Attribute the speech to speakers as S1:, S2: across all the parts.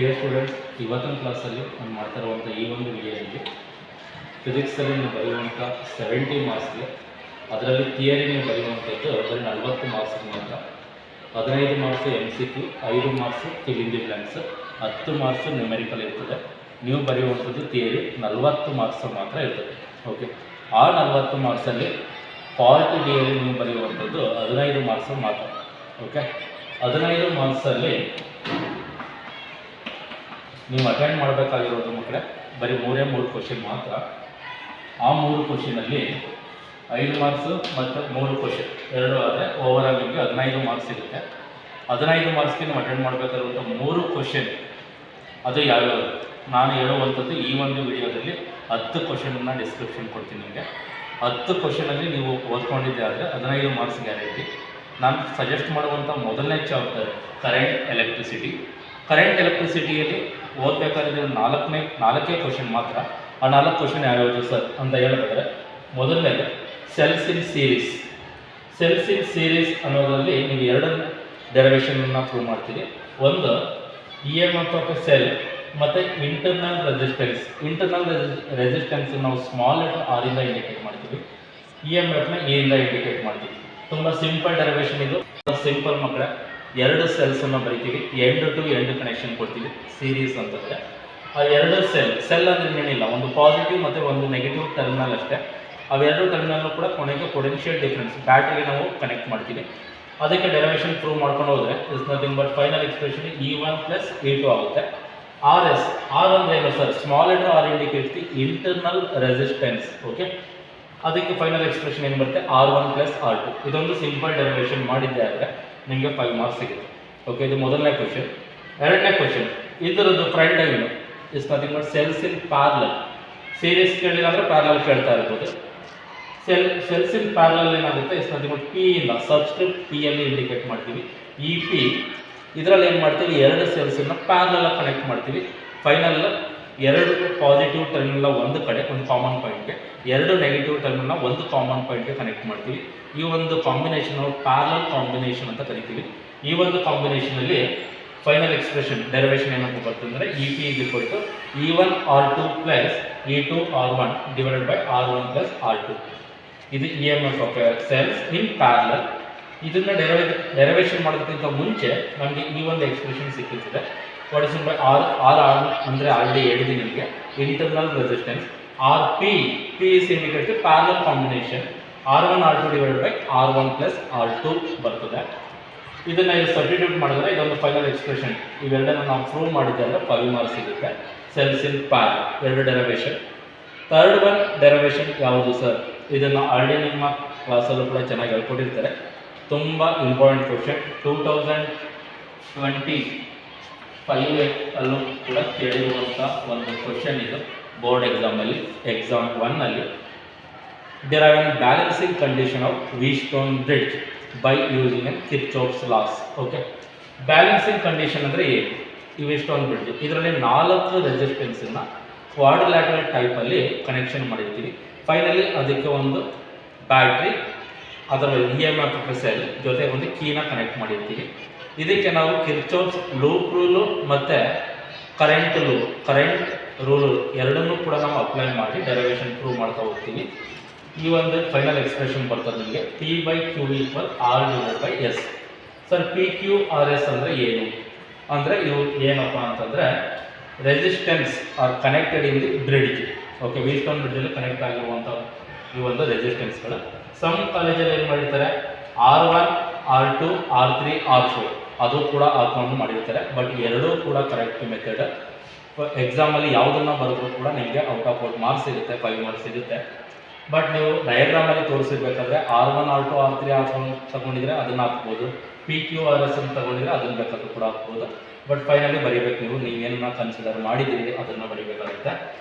S1: Dear students, ಇವತ್ತಿನ ಕ್ಲಾಸಲ್ಲಿ ನಾನು ಮಾಡ್ತಾ ಇರುವಂಥ ಈ ಒಂದು ವಿಡಿಯೋದಲ್ಲಿ ಫಿಸಿಕ್ಸಲ್ಲಿ ನೀವು ಬರೆಯುವಂಥ 70 ಮಾರ್ಕ್ಸ್ಗೆ, ಅದರಲ್ಲಿ ಥಿಯರಿ ನೀವು ಬರೆಯುವಂಥದ್ದು ಬರೀ 40 ಮಾರ್ಕ್ಸ್ಗೆ ಮಾತ್ರ. 15 marks MCQ, 5 marks fill in the blanks, 10 marks numerical ಇರ್ತದೆ. ನೀವು ಬರೆಯುವಂಥದ್ದು ಥಿಯರಿ 40 ಮಾರ್ಕ್ಸ್ ಮಾತ್ರ ಇರ್ತದೆ. ಓಕೆ, ಆ 40 ಮಾರ್ಕ್ಸಲ್ಲಿ ಪಾರ್ಟ್ ಡಿಯಲ್ಲಿ ನೀವು ಬರೆಯುವಂಥದ್ದು 15 ಮಾರ್ಕ್ಸ್ ಮಾತ್ರ. ಓಕೆ, 15 ಮಾರ್ಕ್ಸಲ್ಲಿ ನೀವು ಅಟೆಂಡ್ ಮಾಡಬೇಕಾಗಿರೋದು ಮಕ್ಕಳೇ ಬರೀ 3 ಕ್ವಶನ್ ಮಾತ್ರ. ಆ 3 ಕ್ವಶನಲ್ಲಿ 5 ಮಾರ್ಕ್ಸು ಮತ್ತು 3 ಕ್ವಶನ್ ಎರಡು ಆದರೆ ಓವರಾಲ್ ನಿಮಗೆ 15 ಮಾರ್ಕ್ಸ್ ಸಿಗುತ್ತೆ. 15 ಮಾರ್ಕ್ಸ್ಗೆ ನೀವು ಅಟೆಂಡ್ ಮಾಡಬೇಕಾಗಿರುವಂಥ 3 ಕ್ವಶನ್ ಅದು ಯಾವ್ಯಾವುದು ನಾನು ಹೇಳುವಂಥದ್ದು ಈ ಒಂದು ವಿಡಿಯೋದಲ್ಲಿ 10 ಕ್ವಶನನ್ನು ಡಿಸ್ಕ್ರಿಪ್ಷನ್ ಕೊಡ್ತೀನಿ ನಿಮಗೆ. 10 ಕ್ವಶನಲ್ಲಿ ನೀವು ಓದ್ಕೊಂಡಿದ್ದೆ ಆದರೆ 15 ಮಾರ್ಕ್ಸ್ ಗ್ಯಾರಂಟಿ. ನಾನು ಸಜೆಸ್ಟ್ ಮಾಡುವಂಥ ಮೊದಲನೇ ಚಾಪ್ಟರ್ ಕರೆಂಟ್ ಎಲೆಕ್ಟ್ರಿಸಿಟಿ. ಕರೆಂಟ್ ಎಲೆಕ್ಟ್ರಿಸಿಟಿಯಲ್ಲಿ ಓದಬೇಕಾದ್ರೆ 4 ಕ್ವಶನ್ ಮಾತ್ರ. ಆ 4 ಕ್ವಶನ್ ಯಾವ್ಯಾವುದು ಸರ್ ಅಂತ ಹೇಳಿದ್ರೆ, ಮೊದಲನೇದು cells in series. Cells in series ಅನ್ನೋದರಲ್ಲಿ ನೀವು 2 ಡೆರಿವೇಷನನ್ನು ಪ್ರೂವ್ ಮಾಡ್ತೀವಿ. ಒಂದು EMF ಆಫ್ ಎ ಸೆಲ್ ಮತ್ತು ಇಂಟರ್ನಲ್ ರೆಸಿಸ್ಟೆನ್ಸ್. ಇಂಟರ್ನಲ್ ರೆಸಿಸ್ಟೆನ್ಸ್ ನಾವು ಸ್ಮಾಲ್ ಲೆಟರ್ R ಇಂದ ಇಂಡಿಕೇಟ್ ಮಾಡ್ತೀವಿ, EMFನ E ಇಂದ ಇಂಡಿಕೇಟ್ ಮಾಡ್ತೀವಿ. ತುಂಬ ಸಿಂಪಲ್ ಡೆರಿವೇಷನ್ ಇದು. ಸಿಂಪಲ್ ಮಕ್ಕಳೇ, 2 ಸೆಲ್ಸನ್ನು ಬರಿತೀವಿ, ಎಂಡ್ ಟು ಎಂಡ್ ಕನೆಕ್ಷನ್ ಕೊಡ್ತೀವಿ. ಸೀರೀಸ್ ಅಂತಂದರೆ ಆ 2 ಸೆಲ್ ಅಂದರೆ ಏನಿಲ್ಲ, ಒಂದು ಪಾಸಿಟಿವ್ ಮತ್ತು ಒಂದು ನೆಗೆಟಿವ್ ಟರ್ಮಿನಲ್ ಅಷ್ಟೇ. ಅವೆರಡು ಟರ್ಮಿನಲ್ಲು ಕೂಡ ಕೊನೆಗೆ ಪೊಟೆನ್ಷಿಯಲ್ ಡಿಫ್ರೆನ್ಸ್ ಬ್ಯಾಟ್ರಿಗೆ ನಾವು ಕನೆಕ್ಟ್ ಮಾಡ್ತೀವಿ. ಅದಕ್ಕೆ ಡೆರಿವೇಷನ್ ಪ್ರೂವ್ ಮಾಡ್ಕೊಂಡು ಹೋದರೆ is nothing but final expression E1 + E2 ಆಗುತ್ತೆ. ಆರ್ ಅಂದರೆ ಏನು sir? Small letter R indicates the internal resistance. Okay, ಅದಕ್ಕೆ ಫೈನಲ್ ಎಕ್ಸ್ಪ್ರೆಷನ್ ಏನು ಬರುತ್ತೆ? R1 + R2. ಇದೊಂದು ಸಿಂಪಲ್ ಡೆರಿವೇಷನ್ ಮಾಡಿದ್ದೆ ಆದರೆ ನಿಮಗೆ 5 ಮಾರ್ಕ್ಸ್ ಸಿಗುತ್ತೆ. ಓಕೆ, ಇದು ಮೊದಲನೇ ಕ್ವಶನ್. ಎರಡನೇ ಕ್ವಶನ್ ಇದರದ್ದು ಫ್ರಂಟ್ ಏನು is nothing but cells in parallel. Series ಕೇಳಿಲ್ಲ ಅಂದರೆ ಪ್ಯಾರಲಲ್ ಕೇಳ್ತಾ ಇರ್ಬೋದು. ಸೆಲ್ಸ್ ಇನ್ ಪ್ಯಾರಲಲ್ ಏನಾಗುತ್ತೆ ಇಸ್ ನಥಿಂಗ್ ಬಟ್ P ಇಂದ ಸಬ್ಸ್ಕ್ರಿಪ್ಟ್ P ಅಲ್ಲಿ ಇಂಡಿಕೇಟ್ ಮಾಡ್ತೀವಿ. ಈ P ಇದರಲ್ಲಿ ಏನು ಮಾಡ್ತೀವಿ? 2 ಸೆಲ್ಸನ್ನು ಪ್ಯಾರಲಲ್ ಕನೆಕ್ಟ್ ಮಾಡ್ತೀವಿ. ಫೈನಲ್ 2 ಪಾಸಿಟಿವ್ ಟರ್ಮಿನಲ್ ಒಂದು ಕಡೆ ಒಂದು ಕಾಮನ್ ಪಾಯಿಂಟ್ಗೆ, 2 ನೆಗೆಟಿವ್ ಟರ್ಮಿನಲ್ ಒಂದು ಕಾಮನ್ ಪಾಯಿಂಟ್ಗೆ ಕನೆಕ್ಟ್ ಮಾಡ್ತೀವಿ. ಈ ಒಂದು ಕಾಂಬಿನೇಷನ್ ಪ್ಯಾರಲಲ್ ಕಾಂಬಿನೇಷನ್ ಅಂತ ಕರಿತೀವಿ. ಈ ಒಂದು ಕಾಂಬಿನೇಷನಲ್ಲಿ ಫೈನಲ್ ಎಕ್ಸ್ಪ್ರೆಷನ್ ಡೆರಿವೇಷನ್ ಏನಂತ ಬರ್ತಂದರೆ EP = E1 R2 + E2 R1 / R1 + R2. ಇದು EMF of cells in parallel. ಇದನ್ನು ಡೆರಿವೇಷನ್ ಮಾಡೋದಕ್ಕಿಂತ ಮುಂಚೆ ನಮಗೆ ಈ ಒಂದು ಎಕ್ಸ್ಪ್ರೆಷನ್ ಸಿಕ್ಕಿರ್ತದೆ. ವಾಟ್ ಇಸ್ ಬೈ R ಅಂದರೆ ಆಲ್ರೆಡಿ ಹೇಳಿದ್ದೀನಿ ನಿಮಗೆ, internal resistance. P is indicated parallel combination R1 R2 / R1 + R2 ಬರ್ತದೆ. ಇದನ್ನು ಸಬ್ಸ್ಟಿಟ್ಯೂಟ್ ಮಾಡಿದ್ರೆ ಇದೊಂದು ಫೈನಲ್ ಎಕ್ಸ್ಪ್ರೆಷನ್. ಇವೆರಡನ್ನು ನಾವು ಪ್ರೂವ್ ಮಾಡಿದ್ದರೆ 5 ಮಾರ್ಕ್ಸ್ ಸಿಗುತ್ತೆ. Cells in parallel 2 derivation. Third one derivation ಯಾವುದು ಸರ್? ಇದನ್ನು ಆಲ್ರೆಡಿ ನಿಮ್ಮ ಕ್ಲಾಸಲ್ಲೂ ಕೂಡ ಚೆನ್ನಾಗಿ ಹೇಳ್ಕೊಟ್ಟಿರ್ತಾರೆ. ತುಂಬ ಇಂಪಾರ್ಟೆಂಟ್ ಕ್ವಶನ್. 2025 ಅಲ್ಲೂ ಕೂಡ ಕೇಳಿರುವಂಥ ಒಂದು ಕ್ವಶನ್ ಇದು ಬೋರ್ಡ್ ಎಕ್ಸಾಮಲ್ಲಿ, ಎಕ್ಸಾಮ್ 1ನಲ್ಲಿ. Deriving balancing condition of Wheatstone bridge by using an Kirchhoff's laws. Okay, balancing condition ಅಂದರೆ ಏನು? ಈ ವೀಟ್ಸ್ಟೋನ್ ಬ್ರಿಡ್ಜ್ ಇದರಲ್ಲಿ 4 ರೆಸಿಸ್ಟೆನ್ಸನ್ನು ಕ್ವಾಡ್ರಿಲ್ಯಾಟರಲ್ ಟೈಪಲ್ಲಿ ಕನೆಕ್ಷನ್ ಮಾಡಿರ್ತೀವಿ. ಫೈನಲಿ ಅದಕ್ಕೆ ಒಂದು ಬ್ಯಾಟ್ರಿ, ಅದರ EMF ಆಫ್ ಸೆಲ್ ಜೊತೆ ಒಂದು ಕೀನ ಕನೆಕ್ಟ್ ಮಾಡಿರ್ತೀವಿ. ಇದಕ್ಕೆ ನಾವು ಕಿರ್ಚಾಫ್ಸ್ ಲೂಪ್ ರೂಲು ಮತ್ತು ಕರೆಂಟ್ ರೂಲು ಎರಡನ್ನೂ ಕೂಡ ನಾವು ಅಪ್ಲೈ ಮಾಡಿ ಡೆರಿವೇಷನ್ ಪ್ರೂವ್ ಮಾಡ್ತಾ ಹೋಗ್ತೀವಿ. ಈ ಒಂದು ಫೈನಲ್ ಎಕ್ಸ್ಪ್ರೆಷನ್ ಬರ್ತದೆ ನಿಮಗೆ P/Q = R/S. ಸರ್ PQRS ಅಂದರೆ ಏನು ಅಂದರೆ ಇವು ಏನಪ್ಪ ಅಂತಂದರೆ resistance are connected in the bridge. Okay, Wheatstone ಬ್ರಿಡ್ಜಲ್ಲಿ ಕನೆಕ್ಟ್ ಆಗಿರುವಂಥ ಈ ಒಂದು ರೆಸಿಸ್ಟೆನ್ಸ್ಗಳು. ಸಮ್ ಕಾಲೇಜಲ್ಲಿ ಏನು ಮಾಡಿರ್ತಾರೆ? R1 R2 R3 R4 ಅದು ಕೂಡ ಹಾಕೊಂಡು ಮಾಡಿರ್ತಾರೆ. ಬಟ್ ಎರಡೂ ಕೂಡ ಕರೆಕ್ಟ್ ಮೆಥಡ್. ಎಕ್ಸಾಮಲ್ಲಿ ಯಾವುದನ್ನು ಬರೆದ್ರೂ ಕೂಡ ನಿಮಗೆ ಔಟ್ ಆಫ್ ಮಾರ್ಕ್ಸ್ ಸಿಗುತ್ತೆ, 5 ಮಾರ್ಕ್ಸ್ ಸಿಗುತ್ತೆ. ಬಟ್ ನೀವು ಡಯಾಗ್ರಾಮಲ್ಲಿ ತೋರಿಸಿರ್ಬೇಕಾದ್ರೆ R1 R2 R3 R4 ತಗೊಂಡಿದ್ರೆ ಅದನ್ನು ಹಾಕ್ಬೋದು, PQRS ಅಂತ ತಗೊಂಡಿದ್ರೆ ಅದನ್ನು ಬೇಕಾದ್ರೂ ಕೂಡ ಹಾಕ್ಬೋದು. ಬಟ್ ಫೈನಲಿ ಬರೀಬೇಕು, ನೀವೇನನ್ನ ಕನ್ಸಿಡರ್ ಮಾಡಿದ್ದೀರಿ ಅದನ್ನು ಬರೀಬೇಕಾಗುತ್ತೆ.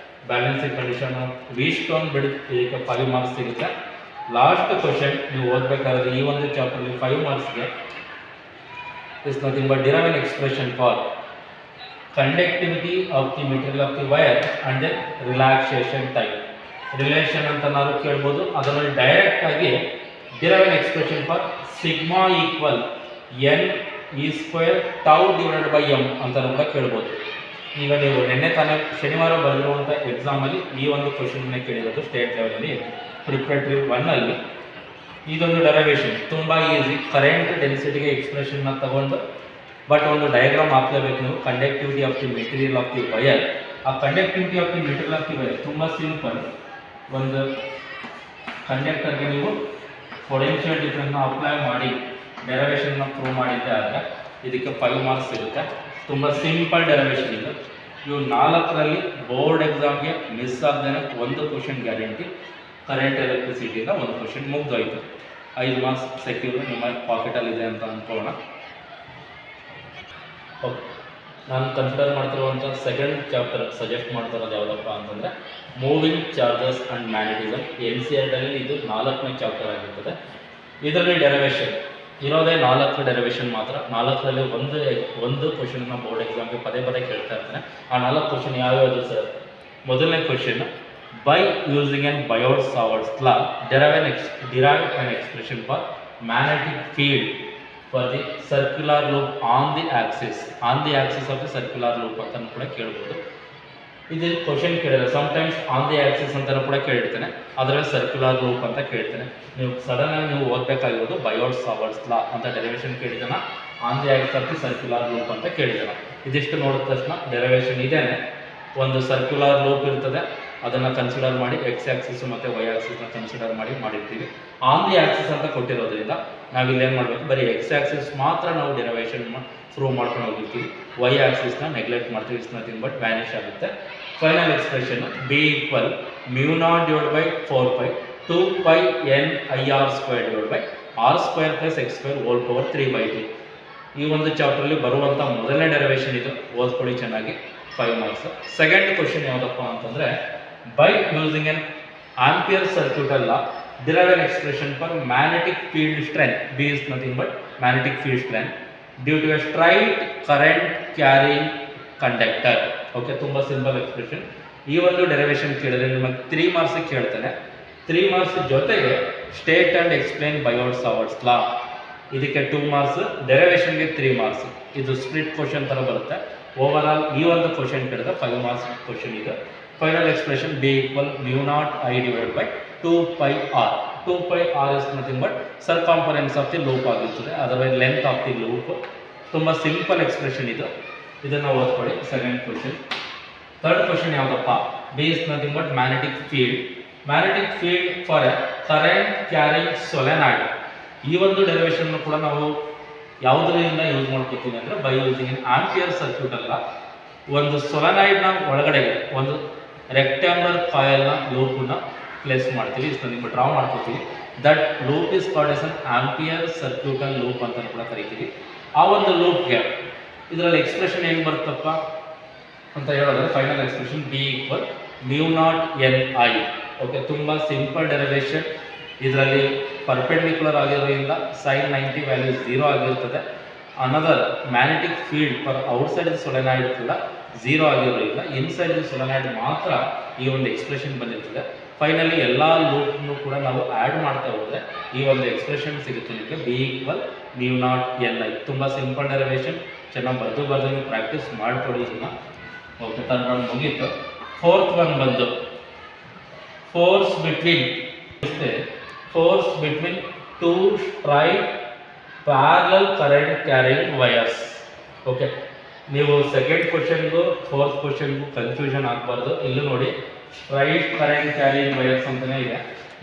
S1: ಬ್ಯಾಲೆನ್ಸಿಂಗ್ ಕಂಡೀಷನ್ ವೀಟ್ಸ್ಟೋನ್ ಬ್ರಿಡ್ಜ್ ಇದಕ್ಕೆ 5 ಮಾರ್ಕ್ಸ್ ಸಿಗುತ್ತೆ. ಲಾಸ್ಟ್ ಕ್ವಶನ್ ನೀವು ಓದಬೇಕಾದ್ರೆ ಈ ಒಂದು ಚಾಪ್ಟರ್ಲಿ 5 ಮಾರ್ಕ್ಸ್ಗೆ is nothing but derive an expression for conductivity of the material of the wire and the relaxation time. Relation ಅಂತ ನಾವು ಕೇಳ್ಬೋದು. ಅದರಲ್ಲಿ ಡೈರೆಕ್ಟಾಗಿ derive an expression for sigma = N E² τ / M ಅಂತ ಕೂಡ ಕೇಳ್ಬೋದು. ಈಗ ನೀವು ನಿನ್ನೆ ತಾನೇ ಶನಿವಾರ ಬರೆದಿರುವಂಥ ಎಕ್ಸಾಮಲ್ಲಿ ಈ ಒಂದು ಕ್ವಶನ್ನೇ ಕೇಳಿರೋದು ಸ್ಟೇಟ್ ಲೆವೆಲಲ್ಲಿ ಪ್ರಿಪ್ರೇಟರಿ 1ಅಲ್ಲಿ. ಇದೊಂದು ಡೆರವೇಷನ್ ತುಂಬ ಈಸಿ. ಕರೆಂಟ್ ಡೆನ್ಸಿಟಿಗೆ ಎಕ್ಸ್ಪ್ರೆಷನ್ನ ತಗೊಂಡು ಬಟ್ ಒಂದು ಡಯಾಗ್ರಾಮ್ ಹಾಕ್ಲೇಬೇಕು ನೀವು. Conductivity of the material of the wire. ಆ conductivity of the material of the wire ತುಂಬ ಸಿಂಪಲ್. ಒಂದು ಕಂಡಕ್ಟರ್ಗೆ ನೀವು ಪೊಟೆನ್ಷಿಯಲ್ ಡಿಫರೆನ್ಸ್ನ ಅಪ್ಲೈ ಮಾಡಿ ಡೆರವೇಷನ್ನ ಪ್ರೂವ್ ಮಾಡಿದ್ದೆ ಆದರೆ ಇದಕ್ಕೆ 5 ಮಾರ್ಕ್ಸ್ ಸಿಗುತ್ತೆ. ತುಂಬ ಸಿಂಪಲ್ ಡೆರವೇಷನ್ ಇದು. ಇವು 4ರಲ್ಲಿ ಬೋರ್ಡ್ ಎಕ್ಸಾಮ್ಗೆ ಮಿಸ್ ಆಗದೇ ಒಂದು ಕ್ವಶನ್ ಗ್ಯಾರಂಟಿ. ಕರೆಂಟ್ ಎಲೆಕ್ಟ್ರಿಸಿಟಿಯಿಂದ ಒಂದು ಕ್ವಶನ್ ಮುಗ್ದೋಯ್ತು. 5 ಮಾರ್ಕ್ಸ್ ಸೆಕ್ಯೂರ್ ನಿಮ್ಮ ಪಾಕೆಟಲ್ಲಿದೆ ಅಂತ ಅಂದ್ಕೊಳ್ಳೋಣ. ಓಕೆ, ನಾನು ಕನ್ಸಿಡರ್ ಮಾಡ್ತಿರುವಂಥ ಸೆಕೆಂಡ್ ಚಾಪ್ಟರ್ ಸಜೆಸ್ಟ್ ಮಾಡ್ತಿರೋದು ಯಾವುದಪ್ಪ ಅಂತಂದರೆ ಮೂವಿಂಗ್ ಚಾರ್ಜಸ್ ಆ್ಯಂಡ್ ಮ್ಯಾಗ್ನೆಟಿಸಮ್. NCERTಯಲ್ಲಿ ಇದು 4ನೇ ಚಾಪ್ಟರ್ ಆಗಿರ್ತದೆ. ಇದರಲ್ಲಿ ಡೆರವೇಷನ್ ಇರೋದೇ 4 ಡೆರವೇಷನ್ ಮಾತ್ರ. 4ರಲ್ಲಿ ಒಂದು ಕ್ವಶನ್ನ ಬೋರ್ಡ್ ಎಕ್ಸಾಮ್ಗೆ ಪದೇ ಕೇಳ್ತಾ ಇರ್ತಾನೆ. ಆ 4 ಕ್ವಶನ್ ಯಾವ್ಯಾವುದು ಸರ್? ಮೊದಲನೇ question, by using an Biot Savart's law derive an expression for magnetic field for the circular loop on the axis of the circular loop ಅಂತ ಕೂಡ ಕೇಳ್ಬೋದು. ಇದು ಕ್ವಶನ್ ಕೇಳಿದ್ರೆ ಸಮ್ಟೈಮ್ಸ್ ಆನ್ ದಿ ಆಕ್ಸಿಸ್ ಅಂತ ಕೂಡ ಕೇಳಿರ್ತಾನೆ, ಅದರಲ್ಲಿ ಸರ್ಕ್ಯುಲರ್ ಲೂಪ್ ಅಂತ ಕೇಳ್ತಾನೆ. ನೀವು ಸಡನ್ ಆಗಿ ನೀವು ಓದಬೇಕಾಗಿರೋದು ಬಯೋಟ್-ಸಾವರ್ಟ್ಸ್ ಲಾ ಅಂತ ಡೆರಿವೇಷನ್ ಕೇಳಿದಾನ, on the axis of the circular loop ಅಂತ ಕೇಳಿದಾನ. ಇದಿಷ್ಟು ನೋಡಿದ ತಕ್ಷಣ ಡೆರಿವೇಷನ್ ಇದೇನೆ. ಒಂದು ಸರ್ಕ್ಯುಲರ್ ಲೂಪ್ ಇರ್ತದೆ, ಅದನ್ನು ಕನ್ಸಿಡರ್ ಮಾಡಿ ಎಕ್ಸ್ ಆಕ್ಸಿಸ್ ಮತ್ತು ವೈ ಆಕ್ಸಿಸ್ನ ಕನ್ಸಿಡರ್ ಮಾಡಿರ್ತೀವಿ. ಆನ್ ದಿ ಆಕ್ಸಿಸ್ ಅಂತ ಕೊಟ್ಟಿರೋದ್ರಿಂದ ನಾವಿಲ್ಲಿ ಏನು ಮಾಡಬೇಕು, ಬರೀ ಎಕ್ಸ್ ಆಕ್ಸಿಸ್ ಮಾತ್ರ ನಾವು ಡೆರಿವೇಷನ್ ಪ್ರೂವ್ ಮಾಡ್ಕೊಂಡು ಹೋಗಿರ್ತೀವಿ. ವೈ ಆಕ್ಸಿಸ್ನ ನೆಗ್ಲೆಕ್ಟ್ ಮಾಡ್ತೀವಿ. ಇಟ್ಸ್ ನಥಿಂಗ್ ಬಟ್ ವ್ಯಾನಿಷ್ ಆಗುತ್ತೆ. Final expression B = μ0/4π 2πNIR² R² + X² 3/2. ಈ ಒಂದು ಚಾಪ್ಟರಲ್ಲಿ ಬರುವಂಥ ಮೊದಲನೇ ಡೆರಿವೇಷನ್ ಇದು. ಓದ್ಕೊಳ್ಳಿ ಚೆನ್ನಾಗಿ, 5 ಮಾರ್ಕ್ಸ್. ಸೆಕೆಂಡ್ ಕ್ವಶನ್ ಯಾವುದಪ್ಪ ಅಂತಂದರೆ by using N ampere circuit law derive an expression for magnetic field strength. B is nothing but magnetic field strength due to a straight current carrying conductor. Okay, ತುಂಬ simple expression. ಈ ಒಂದು derivation ಕೇಳಿದ್ರೆ ನಿಮಗೆ 3 marks ಕೇಳ್ತಾನೆ. 3 marks ಜೊತೆಗೆ state and explain ಬಯೋಟ್-ಸಾವರ್ಟ್ಸ್ ಲಾ, ಇದಕ್ಕೆ 2 marks, ಡೆರಿವೇಷನ್ಗೆ 3 marks. ಇದು split question ಥರ ಬರುತ್ತೆ. ಓವರ್ ಆಲ್ ಈ ಒಂದು ಕ್ವಶನ್ ಕೇಳಿದ್ರೆ 5 ಮಾರ್ಕ್ಸ್ ಕ್ವಶನ್ ಇದೆ. Final expression B = μ0I/2πr. 2πr is nothing but circumference of the loop ಆಗಿರ್ತದೆ, otherwise length of the loop. ತುಂಬ ಸಿಂಪಲ್ ಎಕ್ಸ್ಪ್ರೆಷನ್ ಇದು. ಇದನ್ನು ಓದ್ಕೊಳ್ಳಿ. Second question. ಥರ್ಡ್ ಕ್ವಶನ್ ಯಾವುದಪ್ಪ? B is nothing but magnetic field for a current carrying solenoid. ಈ ಒಂದು derivation ಕೂಡ ನಾವು ಯಾವುದರಿಂದ ಯೂಸ್ ಮಾಡ್ಕೊತೀವಿ ಅಂದರೆ by using in ampere circuit ಅಲ್ಲ, ಒಂದು ಸೊಲೆನಾಯ್ಡ್ನ ಒಳಗಡೆಗೆ ಒಂದು ರೆಕ್ಟ್ಯಾಂಗುಲರ್ ಕಾಯಿಲ್ನ ಲೂಪನ್ನ ಪ್ಲೇಸ್ ಮಾಡ್ತೀವಿ. ಇಷ್ಟು ಡ್ರಾ ಮಾಡ್ಕೊತೀವಿ. That loop is called as an ampere circuital loop ಅಂತ ಕೂಡ ಕರಿತೀವಿ. ಆ ಒಂದು ಲೂಪ್ಗೆ ಇದರಲ್ಲಿ ಎಕ್ಸ್ಪ್ರೆಷನ್ ಏನು ಬರುತ್ತಪ್ಪ ಅಂತ ಹೇಳಿದ್ರೆ final expression B = μ0NI. Okay, ತುಂಬ ಸಿಂಪಲ್ ಡೆರಿವೇಷನ್. ಇದರಲ್ಲಿ ಪರ್ಪೆಂಡಿಕ್ಯುಲರ್ ಆಗಿರೋದ್ರಿಂದ sin 90 ವ್ಯಾಲ್ಯೂ 0 ಆಗಿರ್ತದೆ. Another magnetic field for outside the solenoid ಕೂಡ 0 ಆಗಿರೋದ್ರಿಂದ ಇನ್ಸೈಡ್ ದಿ ಸೊಲೆನಾಯ್ಡ್ ಮಾತ್ರ ಈ ಒಂದು ಎಕ್ಸ್ಪ್ರೆಷನ್ ಬಂದಿರ್ತದೆ. ಫೈನಲಿ ಎಲ್ಲ ಲೂಪ್ನು ಕೂಡ ನಾವು ಆ್ಯಡ್ ಮಾಡ್ತಾ ಹೋದರೆ ಈ ಒಂದು ಎಕ್ಸ್ಪ್ರೆಷನ್ ಸಿಗುತ್ತೆ ನಿಮಗೆ. B = μ0NI. ತುಂಬ ಸಿಂಪಲ್ ಡೆರಿವೇಷನ್. ಚೆನ್ನಾಗಿ ಬರೆದು ನೀವು ಪ್ರಾಕ್ಟೀಸ್ ಮಾಡ್ಕೊಳ್ಳಿ ಇದನ್ನು. ಓಕೆ, ಥರ್ಡ್ ಒನ್ ಮುಗೀತು. ಫೋರ್ತ್ ಒನ್ ಬಂದು force between 2 straight parallel current carrying wires. Okay, ನೀವು ಸೆಕೆಂಡ್ ಕ್ವಶನ್ಗೂ ಫೋರ್ತ್ ಕ್ವಶನ್ಗೂ ಕನ್ಫ್ಯೂಷನ್ ಆಗಬಾರ್ದು. ಇಲ್ಲೂ ನೋಡಿ ಸ್ಟ್ರೈಟ್ ಕರೆಂಟ್ ಕ್ಯಾರಿಂಗ್ ವಯರ್ಸ್ ಅಂತಲೇ ಇದೆ,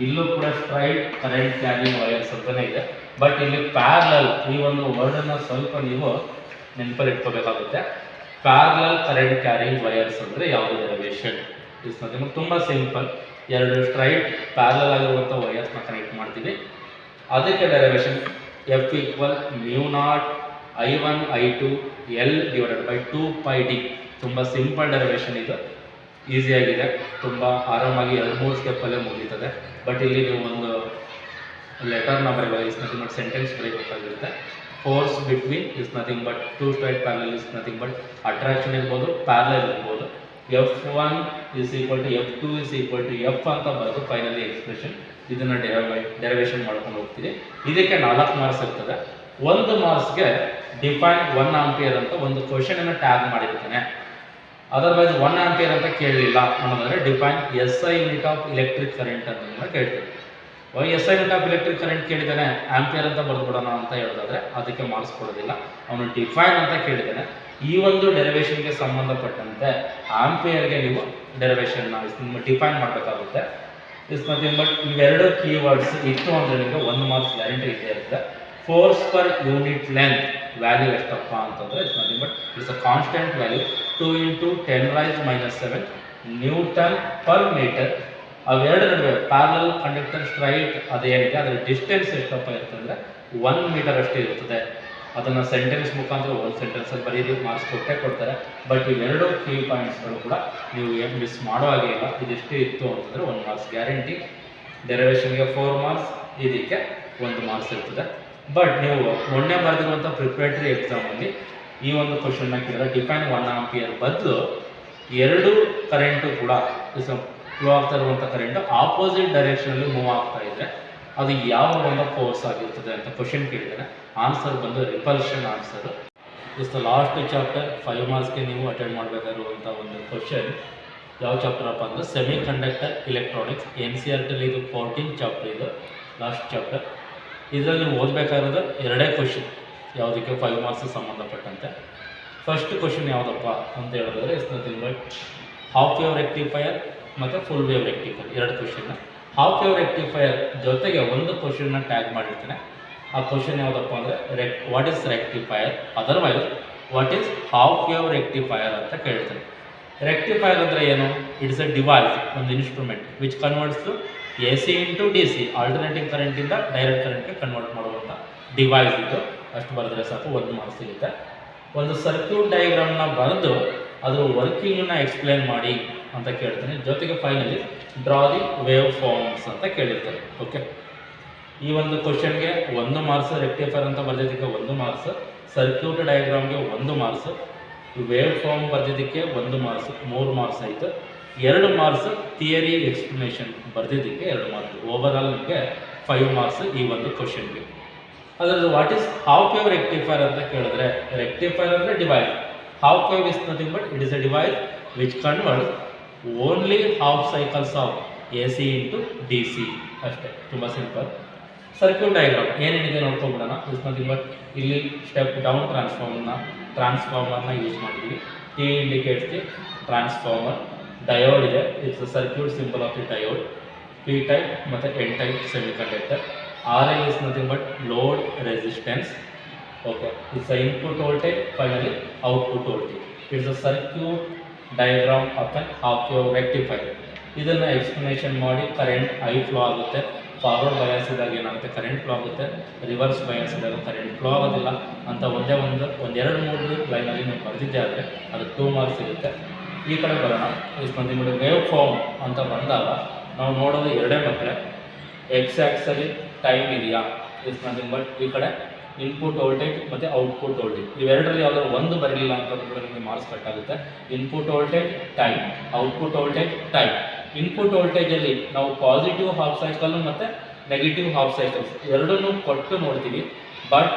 S1: ಇಲ್ಲೂ ಕೂಡ ಸ್ಟ್ರೈಟ್ ಕರೆಂಟ್ ಕ್ಯಾರಿಂಗ್ ವಯರ್ಸ್ ಅಂತಲೇ ಇದೆ. ಬಟ್ ಇಲ್ಲಿ ಪ್ಯಾರಲಲ್ ಈ ಒಂದು ವರ್ಡನ್ನು ಸ್ವಲ್ಪ ನೀವು ನೆನಪಲ್ಲಿ ಇಟ್ಕೋಬೇಕಾಗುತ್ತೆ. ಪ್ಯಾರಲಲ್ ಕರೆಂಟ್ ಕ್ಯಾರಿಂಗ್ ವಯರ್ಸ್ ಅಂದರೆ ಯಾವುದು ಡೆರಿವೇಷನ್? ಇಸ್ ನಥಿಂಗ್, ತುಂಬ ಸಿಂಪಲ್. 2 ಸ್ಟ್ರೈಟ್ ಪ್ಯಾರಲಲ್ ಆಗಿರುವಂಥ ವಯರ್ಸ್ನ ಕನೆಕ್ಟ್ ಮಾಡ್ತೀವಿ. ಅದಕ್ಕೆ ಡೆರಿವೇಷನ್ F = μ0I1I2L/2πd. ತುಂಬ ಸಿಂಪಲ್ ಡೆರಿವೇಷನ್ ಇದು, ಈಸಿಯಾಗಿದೆ. ತುಂಬ ಆರಾಮಾಗಿ 2-3 ಸ್ಟೆಪ್ಪಲ್ಲೇ ಮುಗೀತದೆ. ಬಟ್ ಇಲ್ಲಿ ನೀವು ಒಂದು ಲೆಟರ್ನ ಬರೀಬೇಕು. ಇಸ್ ನಥಿಂಗ್ ಬಟ್ ಸೆಂಟೆನ್ಸ್ ಬರೀಬೇಕಾಗಿರುತ್ತೆ. Force between is nothing but 2 straight parallel is nothing but attraction ಇರ್ಬೋದು, ಪ್ಯಾರಲಲ್ ಇರ್ಬೋದು. F1 = F2 = F ಅಂತ ಬರೆದು ಫೈನಲಿ ಎಕ್ಸ್ಪ್ರೆಷನ್ ಇದನ್ನು ಡೆರಿವೇಷನ್ ಮಾಡ್ಕೊಂಡು ಹೋಗ್ತೀವಿ. ಇದಕ್ಕೆ 4 ಮಾರ್ಕ್ಸ್ ಇರ್ತದೆ. 1 ಮಾರ್ಕ್ಸ್ಗೆ ಡಿಫೈನ್ 1 ಆಂಪಿಯರ್ ಅಂತ ಒಂದು ಕ್ವಶನನ್ನು ಟ್ಯಾಗ್ ಮಾಡಿರ್ತಾನೆ. ಅದರ್ವೈಸ್ 1 ಆಂಪಿಯರ್ ಅಂತ ಕೇಳಲಿಲ್ಲ ಅನ್ನೋದಾದರೆ define S I unit of electric current ಅಂತ ಕೇಳ್ತೀವಿ. S I unit of electric current ಕೇಳಿದ್ದಾನೆ, ಆಂಪಿಯರ್ ಅಂತ ಬರೆದ್ಬಿಡೋಣ ಅಂತ ಹೇಳಿದ್ರೆ ಅದಕ್ಕೆ ಮಾರ್ಕ್ಸ್ ಕೊಡೋದಿಲ್ಲ. ಅವನು ಡಿಫೈನ್ ಅಂತ ಕೇಳಿದ್ದಾನೆ. ಈ ಒಂದು ಡೆರಿವೇಷನ್ಗೆ ಸಂಬಂಧಪಟ್ಟಂತೆ ಆಂಪಿಯರ್ಗೆ ನೀವು ಡೆರಿವೇಷನ್ನ ಡಿಫೈನ್ ಮಾಡಬೇಕಾಗುತ್ತೆ. ಇಸ್ ನಥಿಂಗ್ ಬಟ್ ಇವೆರಡು ಕೀವರ್ಡ್ಸ್ ಇತ್ತು ಅಂದರೆ ನಿಮಗೆ 1 ಮಾರ್ಕ್ಸ್ ಗ್ಯಾರಂಟಿ ಇದ್ದೇ ಇರುತ್ತೆ. Force per unit length value ಎಷ್ಟಪ್ಪ ಅಂತಂದರೆ it's nothing but it's a constant value 2 × 10⁻⁷ newton per metre. ಅವೆರಡು ನಡುವೆ ಪ್ಯಾರಲಲ್ ಕಂಡಕ್ಟರ್ ಸ್ಟ್ರೈಟ್ ಅದೇನಿದೆ ಅದರ ಡಿಸ್ಟೆನ್ಸ್ ಎಷ್ಟಪ್ಪ ಇರ್ತದೆ 1 ಮೀಟರ್ ಅಷ್ಟೇ ಇರ್ತದೆ. ಅದನ್ನು ಸೆಂಟೆನ್ಸ್ ಮುಖಾಂತರ ಒಂದು ಸೆಂಟೆನ್ಸಲ್ಲಿ ಬರೀರಿ, ಮಾರ್ಕ್ಸ್ ಕೊಟ್ಟೇ ಕೊಡ್ತಾರೆ. ಬಟ್ ಇವೆರಡು ಕೀ ಪಾಯಿಂಟ್ಸ್ಗಳು ಕೂಡ ನೀವು ಏನು ಮಿಸ್ ಮಾಡೋ ಹಾಗೆ ಇಲ್ಲ. ಇದಿಷ್ಟೇ ಇತ್ತು ಅಂತಂದರೆ 1 ಮಾರ್ಕ್ಸ್ ಗ್ಯಾರಂಟಿ. ಡೆರಿವೇಷನ್ಗೆ 4 ಮಾರ್ಕ್ಸ್, ಇದಕ್ಕೆ 1 ಮಾರ್ಕ್ಸ್ ಇರ್ತದೆ. ಬಟ್ ನೀವು ಮೊನ್ನೆ ಬರೆದಿರುವಂಥ ಪ್ರಿಪ್ರೇಟರಿ ಎಕ್ಸಾಮಲ್ಲಿ ಈ ಒಂದು ಕ್ವಶನ್ನ ಕೇಳಿದ್ರೆ ಡಿಫೈನ್ 1 ಆಂಪಿಯರ್ ಬದಲು ಎರಡು ಕರೆಂಟು ಕೂಡ ಫ್ಲೋ ಆಗ್ತಾ ಇರುವಂಥ ಕರೆಂಟು ಆಪೋಸಿಟ್ ಡೈರೆಕ್ಷನಲ್ಲಿ ಮೂವ್ ಆಗ್ತಾ ಇದೆ, ಅದು ಯಾವ ಒಂದು ಫೋರ್ಸ್ ಆಗಿರ್ತದೆ ಅಂತ ಕ್ವಶನ್ ಕೇಳಿದರೆ ಆನ್ಸರ್ ಬಂದು repulsion answer. Is the last chapter. 5 ಮಾರ್ಕ್ಸ್ಗೆ ನೀವು ಅಟೆಂಡ್ ಮಾಡಬೇಕಾಗಿರುವಂಥ ಒಂದು ಕ್ವಶನ್ ಯಾವ ಚಾಪ್ಟರ್ ಅಪ್ಪ ಅಂದರೆ ಸೆಮಿ ಕಂಡಕ್ಟರ್ ಎಲೆಕ್ಟ್ರಾನಿಕ್ಸ್. NCERT ಇದು 14 ಚಾಪ್ಟರ್, ಇದು ಲಾಸ್ಟ್ ಚಾಪ್ಟರ್. ಇದರಲ್ಲಿ ನೀವು ಓದಬೇಕಾಗಿರೋದು ಎರಡೇ ಕ್ವಶನ್, ಯಾವುದಕ್ಕೆ 5 ಮಾರ್ಕ್ಸ್ ಸಂಬಂಧಪಟ್ಟಂತೆ. ಫಸ್ಟ್ ಕ್ವಶನ್ ಯಾವುದಪ್ಪ ಅಂತ ಹೇಳಿದ್ರೆ is nothing but half wave rectifier ಮತ್ತು ಫುಲ್ ವೇವ್ ರೆಕ್ಟಿಫೈಯರ್, ಎರಡು ಕ್ವಶನ್ನ. ಹಾಫ್ ವೇವ್ ರೆಕ್ಟಿಫೈಯರ್ ಜೊತೆಗೆ ಒಂದು ಕ್ವಶನ್ನ ಟ್ಯಾಗ್ ಮಾಡಿರ್ತಾನೆ. ಆ ಕ್ವಶನ್ ಯಾವುದಪ್ಪ ಅಂದರೆ what is rectifier, otherwise what is half wave rectifier ಅಂತ ಕೇಳ್ತಾನೆ. ರೆಕ್ಟಿಫೈಯರ್ ಅಂದರೆ ಏನು? ಇಟ್ಸ್ ಎ ಡಿವೈಸ್, ಒಂದು instrument which converts to AC into DC, alternating ಕರೆಂಟಿಂದ ಡೈರೆಕ್ಟ್ ಕರೆಂಟ್ಗೆ ಕನ್ವರ್ಟ್ ಮಾಡುವಂಥ ಡಿವೈಸ್ ಇದು. ಅಷ್ಟು ಬರೆದ್ರೆ ಸಾಕು, 1 ಮಾರ್ಕ್ಸ್ ಸಿಗುತ್ತೆ. ಒಂದು ಸರ್ಕ್ಯೂಟ್ ಡಯಾಗ್ರಾಮ್ನ ಬರೆದು ಅದರ ವರ್ಕಿಂಗನ್ನ ಎಕ್ಸ್ಪ್ಲೇನ್ ಮಾಡಿ ಅಂತ ಕೇಳ್ತಾನೆ. ಜೊತೆಗೆ finally draw the waveforms ಅಂತ ಕೇಳಿರ್ತಾರೆ. ಓಕೆ, ಈ ಒಂದು ಕ್ವಶನ್ಗೆ 1 ಮಾರ್ಕ್ಸ್, ರೆಕ್ಟಿಫೈರ್ ಅಂತ ಬರೆದಿದ್ದಕ್ಕೆ 1 ಮಾರ್ಕ್ಸ್, ಸರ್ಕ್ಯೂಟ್ ಡಯಾಗ್ರಾಮ್ಗೆ 1 ಮಾರ್ಕ್ಸ್, ವೇವ್ ಫಾರ್ಮ್ ಬರೆದಿದ್ದಕ್ಕೆ 1 ಮಾರ್ಕ್ಸ್, 3 ಮಾರ್ಕ್ಸ್ ಆಯಿತು. 2 ಮಾರ್ಕ್ಸ್ ಥಿಯರಿ ಎಕ್ಸ್ಪ್ಲನೇಷನ್ ಬರೆದಿದ್ದಕ್ಕೆ 2 ಮಾರ್ಕ್ಸ್. ಓವರಾಲ್ ನಿಮಗೆ 5 ಮಾರ್ಕ್ಸ್ ಈ ಒಂದು ಕ್ವಶನ್ಗೆ. ಅದರಲ್ಲಿ what is half wave rectifier ಅಂತ ಕೇಳಿದ್ರೆ, ರೆಕ್ಟಿಫೈರ್ ಅಂದರೆ device. Half wave is nothing but it is a device which converts only half cycles of AC into DC, ಅಷ್ಟೇ, ತುಂಬ ಸಿಂಪಲ್. ಸರ್ಕ್ಯೂಟ್ ಡಯಾಗ್ರಾಮ್ ಏನೇನಿದೆ ನೋಡ್ಕೊಂಡ್ಬಿಡೋಣ. ಇಸ್ ನಥಿಂಗ್ ಬಟ್ ಇಲ್ಲಿ step down ಟ್ರಾನ್ಸ್ಫಾರ್ಮರ್ನ use ಮಾಡಿದ್ವಿ. T indicates the transformer. Diode ಇದೆ, it's circuit symbol of the diode. P type ಮತ್ತು N type semiconductor. RL is nothing but load resistance. Okay, it's a input voltage, finally output voltage. It's a circuit diagram of an half wave rectifier. ಇದನ್ನು explanation ಮಾಡಿ current I flow ಆಗುತ್ತೆ, forward bias ಇದ್ದಾಗ ಏನಾಗುತ್ತೆ current flow ಆಗುತ್ತೆ, reverse bias ಇದ್ದಾಗ current flow ಆಗೋದಿಲ್ಲ ಅಂತ ಒಂದೇ ಒಂದು 2-3 ಲೈನಲ್ಲಿ ನೀವು ಬರೆದಿದ್ದೆ ಆದರೆ ಅದಕ್ಕೆ 2 ಮಾರ್ಕ್ಸ್ ಸಿಗುತ್ತೆ. ಈ ಕಡೆ ಬರೋಣ. ಇಸ್ಕೊಂಡಿ ವೇವ್ ಫಾರ್ಮ್ ಅಂತ ಬಂದಾಗ ನಾವು ನೋಡೋದು ಎರಡೇ ಮಕ್ಕಳೇ. ಎಕ್ಸ್ ಆ್ಯಕ್ಸಲ್ಲಿ ಟೈಮ್ ಇದೆಯಾ, ನಥಿಂಗ್ ಬಟ್ ಈ ಕಡೆ ಇನ್ಪುಟ್ ವೋಲ್ಟೇಜ್ ಮತ್ತು ಔಟ್ಪುಟ್ ವೋಲ್ಟೇಜ್, ಇವೆರಡರಲ್ಲಿ ಯಾವುದಾದ್ರು ಒಂದು ಬರಲಿಲ್ಲ ಅಂತಂದ್ರೆ ನಿಮಗೆ ಮಾರ್ಕ್ಸ್ ಕಟ್ ಆಗುತ್ತೆ. Input voltage time, output voltage time. Input ವೋಲ್ಟೇಜಲ್ಲಿ ನಾವು ಪಾಸಿಟಿವ್ ಹಾಫ್ ಸೈಕಲ್ಲು ಮತ್ತು ನೆಗೆಟಿವ್ ಹಾಫ್ ಸೈಕಲ್ಸ್ ಎರಡನ್ನೂ ಕೊಟ್ಟು ನೋಡ್ತೀವಿ. ಬಟ್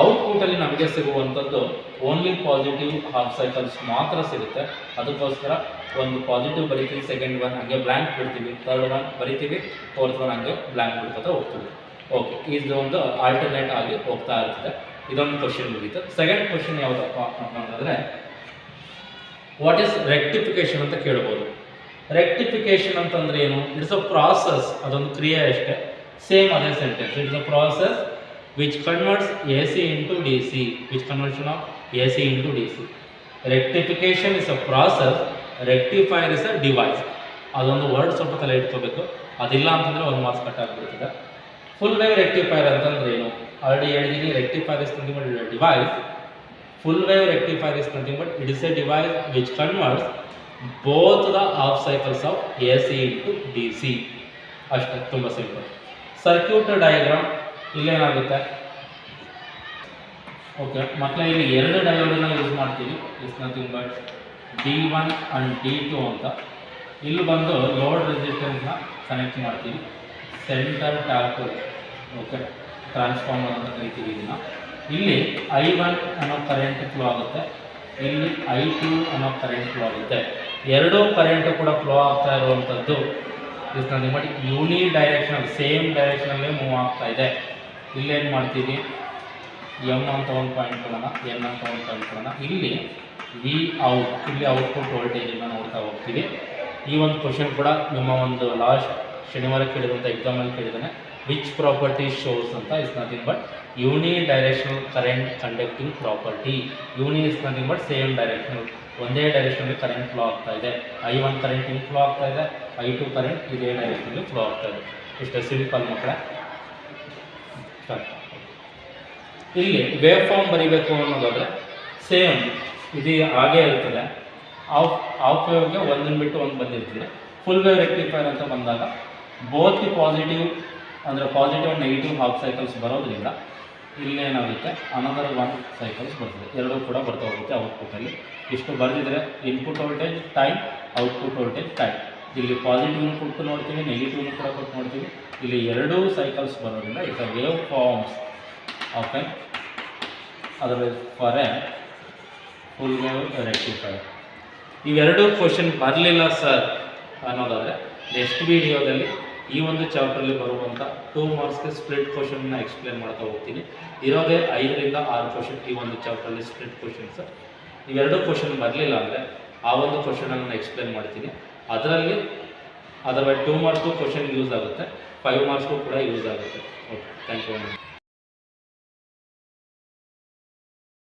S1: ಔಟ್ಪುಟ್ಟಲ್ಲಿ ನಮಗೆ ಸಿಗುವಂಥದ್ದು ಓನ್ಲಿ ಪಾಸಿಟಿವ್ ಹಾಫ್ ಸೈಕಲ್ಸ್ ಮಾತ್ರ ಸಿಗುತ್ತೆ. ಅದಕ್ಕೋಸ್ಕರ ಒಂದು ಪಾಸಿಟಿವ್ ಬರಿತೀವಿ, ಸೆಕೆಂಡ್ ಒನ್ ಹಾಗೆ ಬ್ಲ್ಯಾಂಕ್ ಬಿಡ್ತೀವಿ, ಥರ್ಡ್ ಒನ್ ಬರಿತೀವಿ, ಫೋರ್ತ್ ಒನ್ ಹಾಗೆ ಬ್ಲ್ಯಾಂಕ್ ಬಿಡ್ಕೊತಾ ಹೋಗ್ತೀವಿ. ಓಕೆ, ಇದು ಒಂದು ಆಲ್ಟರ್ನೇಟ್ ಆಗಿ ಹೋಗ್ತಾ ಇರ್ತದೆ. ಇದೊಂದು ಕ್ವಶನ್ ಮುಗೀತು. ಸೆಕೆಂಡ್ ಕ್ವಶನ್ ಯಾವುದಪ್ಪ ಅಂತಂದರೆ ವಾಟ್ ಈಸ್ ರೆಕ್ಟಿಫಿಕೇಷನ್ ಅಂತ ಕೇಳ್ಬೋದು. ರೆಕ್ಟಿಫಿಕೇಷನ್ ಅಂತಂದರೆ ಏನು? ಇಟ್ಸ್ ಅ ಪ್ರಾಸೆಸ್, ಅದೊಂದು ಕ್ರಿಯೆ ಅಷ್ಟೇ. ಸೇಮ್ ಅದೇ sentence. It's a process which converts AC into DC, which conversion of AC into DC. Rectification is a process, rectifier is a device. ಅದೊಂದು word ಸ್ವಲ್ಪ ತಲೆ ಇಟ್ಕೋಬೇಕು, ಅದಿಲ್ಲ ಅಂತಂದರೆ 1 ಮಾರ್ಕ್ಸ್ ಕಟ್ ಆಗಿಬಿಡ್ತದೆ. ಫುಲ್ ವೇವ್ ರೆಕ್ಟಿಫೈರ್ ಅಂತಂದ್ರೆ ಏನು? ಆಲ್ರೆಡಿ ಹೇಳಿದ್ದೀನಿ, rectifier is nothing but device. Full wave rectifier is nothing but it is a device which converts both the half cycles of AC into DC. ಅಷ್ಟೇ, ತುಂಬ simple. Circuit diagram ಇಲ್ಲೇನಾಗುತ್ತೆ? Okay ಮಕ್ಕಳೇ, ಇಲ್ಲಿ 2 ಡಯೋಡನ್ನು use ಮಾಡ್ತೀವಿ. Is nothing but D1 and D2 ಅಂತ. ಇಲ್ಲಿ ಬಂದು ಲೋಡ್ ರೆಸಿಸ್ಟೆನ್ಸ್ನ ಕನೆಕ್ಟ್ ಮಾಡ್ತೀವಿ. ಸೆಂಟರ್ ಟ್ಯಾಪ್, ಓಕೆ, ಟ್ರಾನ್ಸ್ಫಾರ್ಮರ್ ಅಂತ ಕರಿತೀವಿ ಇದನ್ನು. ಇಲ್ಲಿ I1 ಅನ್ನೋ ಕರೆಂಟ್ ಫ್ಲೋ ಆಗುತ್ತೆ, ಇಲ್ಲಿ I2 ಅನ್ನೋ ಕರೆಂಟ್ ಫ್ಲೋ ಆಗುತ್ತೆ. ಎರಡೂ ಕರೆಂಟು ಕೂಡ ಫ್ಲೋ ಆಗ್ತಾ ಇರುವಂಥದ್ದು is nothing but unidirectional, same ಡೈರೆಕ್ಷನಲ್ಲೇ ಮೂವ್ ಆಗ್ತಾ ಇದೆ. ಇಲ್ಲೇನು ಮಾಡ್ತೀವಿ, ಎಮ್ ಅಂತ ಒಂದು ಪಾಯಿಂಟ್ ಕೊಡೋಣ, ಎನ್ ಅಂತ ಒಂದು ಪಾಯಿಂಟ್ ಕೊಡೋಣ. ಇಲ್ಲಿ ವಿ ಔಟ್, ಇಲ್ಲಿ ಔಟ್ಪುಟ್ ವೋಲ್ಟೇಜನ್ನು ನೋಡ್ತಾ ಹೋಗ್ತೀವಿ. ಈ ಒಂದು ಕ್ವಶನ್ ಕೂಡ ನಿಮ್ಮ ಒಂದು ಲಾಸ್ಟ್ ಶನಿವಾರ ಕೇಳಿದಂಥ ಎಕ್ಸಾಮಲ್ಲಿ ಕೇಳಿದ್ದಾನೆ. ವಿಚ್ ಪ್ರಾಪರ್ಟಿ ಶೋಸ್ ಅಂತ is nothing but unidirectional current conducting property. Uni is nothing but same directional, ಒಂದೇ ಡೈರೆಕ್ಷನಲ್ಲಿ ಕರೆಂಟ್ ಫ್ಲೋ ಆಗ್ತಾ ಇದೆ. I1 ಕರೆಂಟ್ ಹಿಂಗೆ ಫ್ಲೋ ಆಗ್ತಾ ಇದೆ, I2 ಕರೆಂಟ್ ಇದೇ ಡೈರೆಕ್ಷನಲ್ಲಿ ಫ್ಲೋ ಆಗ್ತಾ ಇದೆ. ಇಷ್ಟೇ ಸಿಂಪಲ್ ಮಕ್ಕಳೇ. ಇಲ್ಲಿ ವೇವ್ ಫಾರ್ಮ್ ಬರೀಬೇಕು ಅನ್ನೋದಾದರೆ ಸೇಮ್ ಇದು ಹಾಗೇ ಇರ್ತದೆ. ಆಫ್ ವೇವ್ಗೆ ಒಂದನ್ನು ಬಿಟ್ಟು ಒಂದು ಬಂದಿರ್ತದೆ. ಫುಲ್ ವೇವ್ ರೆಕ್ಟಿಫೈರ್ ಅಂತ ಬಂದಾಗ ಬೋತ್ ಪಾಸಿಟಿವ್ ಅಂದರೆ positive and negative half cycles ಬರೋದ್ರಿಂದ ಇಲ್ಲೇನಾಗುತ್ತೆ, ಅನದರ್ 1 ಸೈಕಲ್ಸ್ ಬರ್ತದೆ. ಎರಡೂ ಕೂಡ ಬರ್ತಾ ಹೋಗುತ್ತೆ ಔಟ್ಪುಟ್ಟಲ್ಲಿ. ಇಷ್ಟು ಬರೆದಿದ್ರೆ input voltage time, output voltage time. ಇಲ್ಲಿ ಪಾಸಿಟಿವ್ನು ಕೊಟ್ಟು ನೋಡ್ತೀವಿ, ನೆಗೆಟಿವ್ನು ಕೂಡ ಕೊಟ್ಟು ನೋಡ್ತೀವಿ. ಇಲ್ಲಿ ಎರಡೂ ಸೈಕಲ್ಸ್ ಬರೋದ್ರಿಂದ it's a waveforms okay. Otherwise for a full wave rectifier. ಇವೆರಡೂ ಕ್ವಶನ್ ಬರಲಿಲ್ಲ ಸರ್ ಅನ್ನೋದಾದರೆ ನೆಕ್ಸ್ಟ್ ವೀಡಿಯೋದಲ್ಲಿ ಈ ಒಂದು ಚಾಪ್ಟ್ರಲ್ಲಿ ಬರುವಂಥ 2 ಮಾರ್ಕ್ಸ್ಗೆ ಸ್ಪ್ಲಿಟ್ ಕ್ವಶನ್ನ ಎಕ್ಸ್ಪ್ಲೇನ್ ಮಾಡ್ತಾ ಹೋಗ್ತೀನಿ. ಇರೋದೇ 5 ರಿಂದ 6 ಕ್ವಶನ್ ಈ ಒಂದು ಚಾಪ್ಟ್ರಲ್ಲಿ ಸ್ಪ್ಲಿಟ್ ಕ್ವಶನ್ಸ್. ಇವೆರಡೂ ಕ್ವಶನ್ ಬರಲಿಲ್ಲ ಅಂದರೆ ಆ ಒಂದು ಕ್ವಶನನ್ನು ಎಕ್ಸ್ಪ್ಲೇನ್ ಮಾಡ್ತೀನಿ. ಅದರಲ್ಲಿ ಅದರ 2 ಮಾರ್ಕ್ಸ್ಗೂ ಕ್ವಶನ್ ಯೂಸ್ ಆಗುತ್ತೆ, 5 ಮಾರ್ಕ್ಸ್ಗೂ ಕೂಡ ಯೂಸ್ ಆಗುತ್ತೆ. Okay, thank you.